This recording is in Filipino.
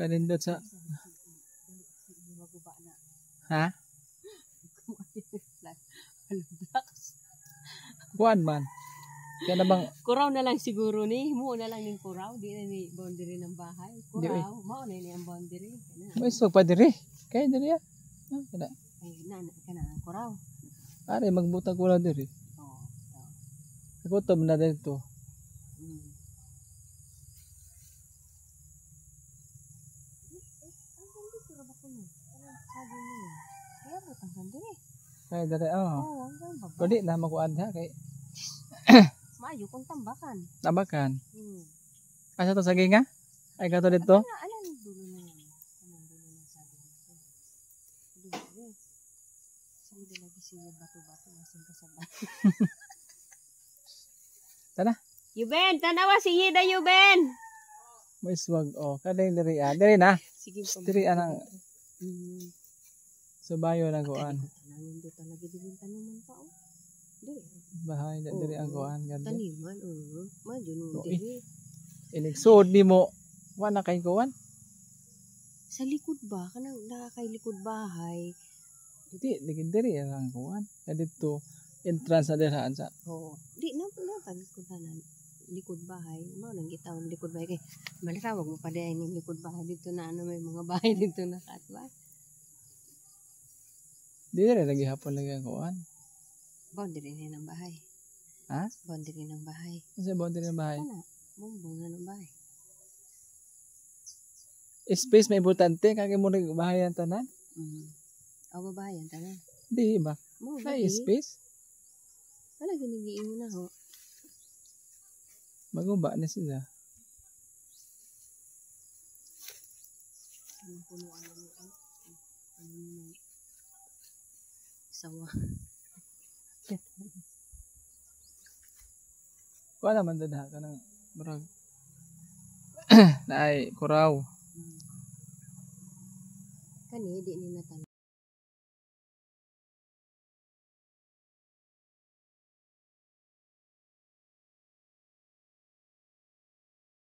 Kanindot sa... Ha? Kuan man. Kaya na bang... Kuraw na lang siguro ni. Mo na lang ng kuraw. Di na ni boundary ng bahay. Kuraw. Mao na ni ang boundary. May isog pa diri. Kaya diri ya. Kada. Ay, kana ang kuraw. Ari magbutang kuraw diri. Oo. Nakutob na dito. Kaya diri oh. Pwede na makuan ha kay Maayo kung tambakan. tabakan. Asa to saging nga? Ay kato dito. Alam dulo na yan. Anong dulo na sabi nito? Dulo. Sabi lagi siya bato-bato masin ka sa bato. Tara. Yuben, tanawa si Yida Yuben. May swag oh. Kading diri ah. Diri na. Sige po. Diri anang subayo na kuan. Tanangin do talaga din tanuman pa oh. Diri. Bahay na diri ang kuan ganda. Taniman Madyo no diri. Iligsod nimo. Wa na kay kuan. Sa likod ba kanang nakakay likod bahay. Di diri ang kuan. Dito entrance na dira sa. Oo. Di na kan kunanan likod bahay. Mao nang gitawon likod bahay kay malatawag mo pa diay ning likod bahay dito na ano may mga bahay dito na katwa. Di diri lagi hapon lagi ang kuan. Boundary na ng bahay. Ha? Boundary ng bahay. Sa boundary ng bahay. Ano? Bumbong na ng bahay. Space may importante kagay mo ning bahayan tanan. Aw babae yan tanan. Di ba? Mo May space. Wala ginigiin mo na ho. Maguba na sila. Yung punuan na mo. Sawa. Kuha naman dada ka ng marag. Na ay kuraw. Kani di ni natan.